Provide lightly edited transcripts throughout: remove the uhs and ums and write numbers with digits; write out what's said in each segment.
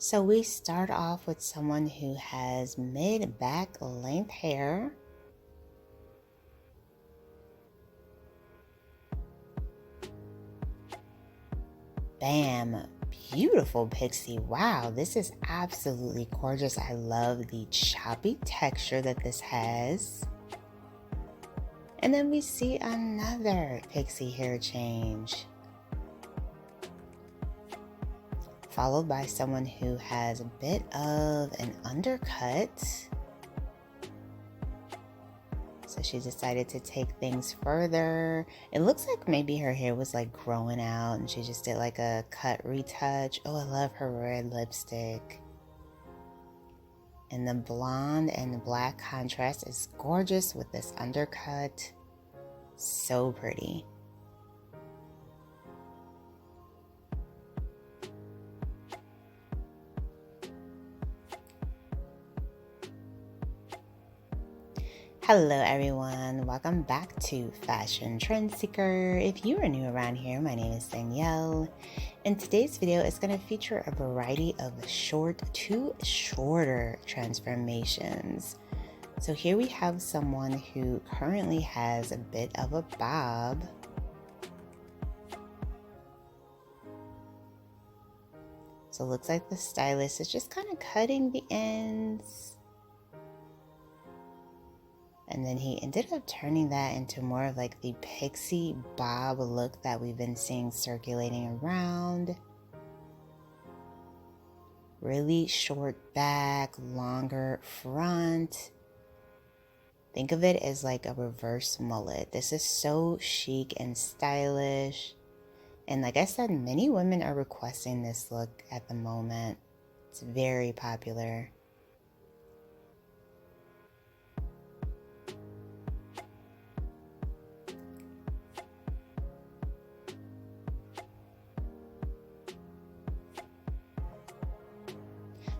So we start off with someone who has mid-back length hair. Bam, beautiful pixie. Wow, this is absolutely gorgeous. I love the choppy texture that this has. And then we see another pixie hair change, followed by someone who has a bit of an undercut. So she decided to take things further. It looks like maybe her hair was like growing out and she just did like a cut retouch. Oh, I love her red lipstick. And the blonde and black contrast is gorgeous with this undercut. So pretty. Hello everyone, welcome back to Fashion Trend Seeker. If you are new around here, my name is Danielle, and today's video is going to feature a variety of short to shorter transformations. So here we have someone who currently has a bit of a bob. So it looks like the stylist is just kind of cutting the ends. And then he ended up turning that into more of like the pixie bob look that we've been seeing circulating around. Really short back, longer front. Think of it as like a reverse mullet. This is so chic and stylish. And like I said, many women are requesting this look at the moment. It's very popular.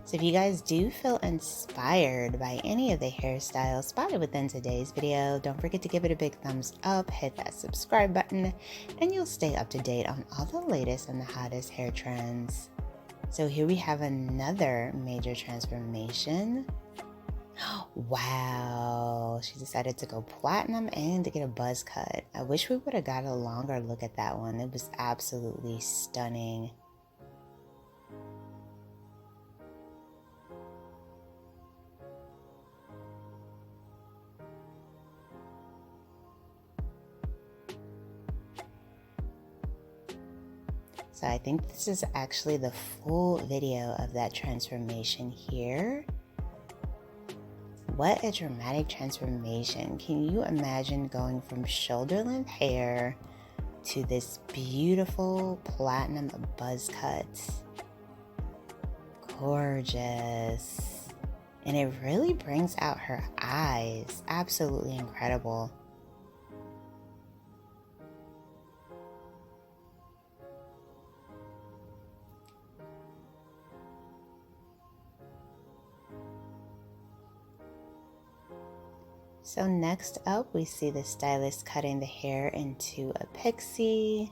So if you guys do feel inspired by any of the hairstyles spotted within today's video, don't forget to give it a big thumbs up, hit that subscribe button, and you'll stay up to date on all the latest and the hottest hair trends. So here we have another major transformation. Wow, she decided to go platinum and to get a buzz cut. I wish we would have got a longer look at that one. It was absolutely stunning. So I think this is actually the full video of that transformation here. What a dramatic transformation. Can you imagine going from shoulder length hair to this beautiful platinum buzz cut? Gorgeous. And it really brings out her eyes. Absolutely incredible. So next up, we see the stylist cutting the hair into a pixie.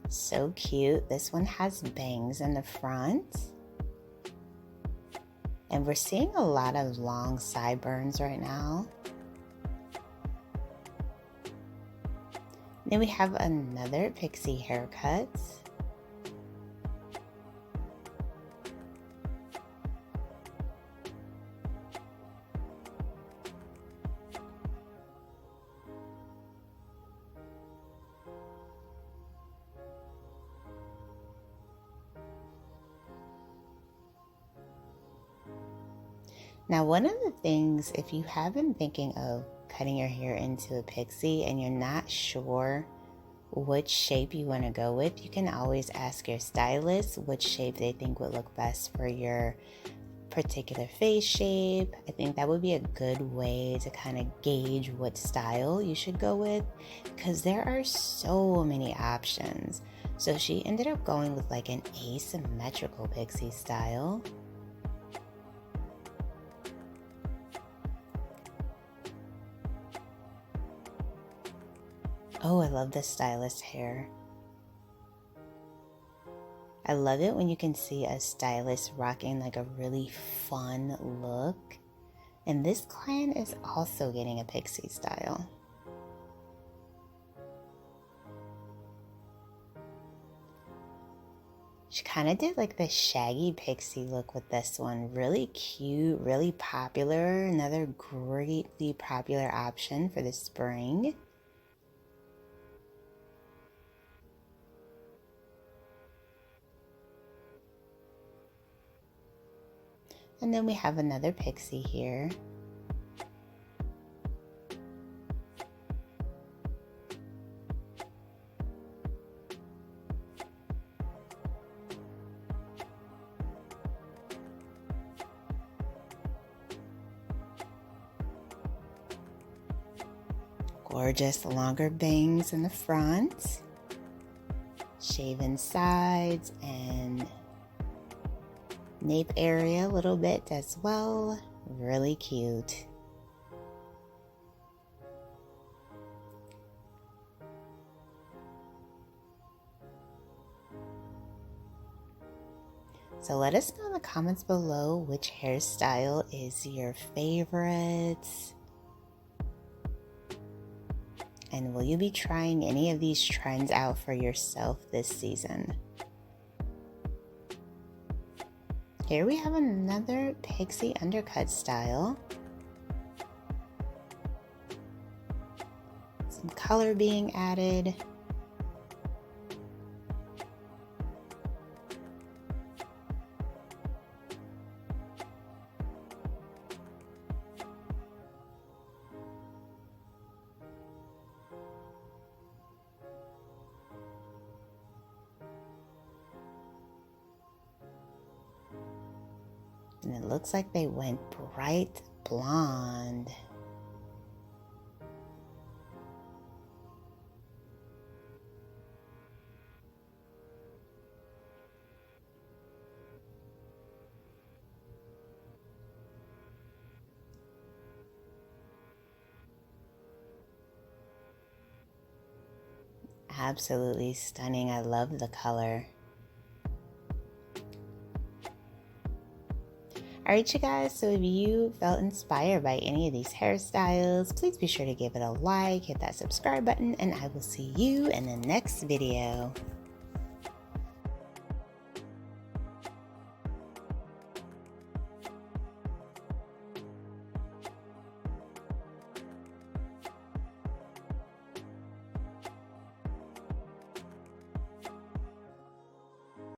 So cute. This one has bangs in the front. And we're seeing a lot of long sideburns right now. Then we have another pixie haircut. Now, one of the things, if you have been thinking of cutting your hair into a pixie and you're not sure which shape you want to go with, you can always ask your stylist which shape they think would look best for your particular face shape. I think that would be a good way to kind of gauge what style you should go with, because there are so many options. So she ended up going with like an asymmetrical pixie style. Oh, I love this stylist hair. I love it when you can see a stylist rocking like a really fun look. And this client is also getting a pixie style. She kind of did like the shaggy pixie look with this one. Really cute, really popular. Another greatly popular option for the spring. And then we have another pixie here. Gorgeous longer bangs in the front, shaven sides, and nape area a little bit as well. Really cute. So let us know in the comments below which hairstyle is your favorite. And will you be trying any of these trends out for yourself this season? Here we have another pixie undercut style. Some color being added. And it looks like they went bright blonde. Absolutely stunning. I love the color. Alright you guys, so if you felt inspired by any of these hairstyles, please be sure to give it a like, hit that subscribe button, and I will see you in the next video.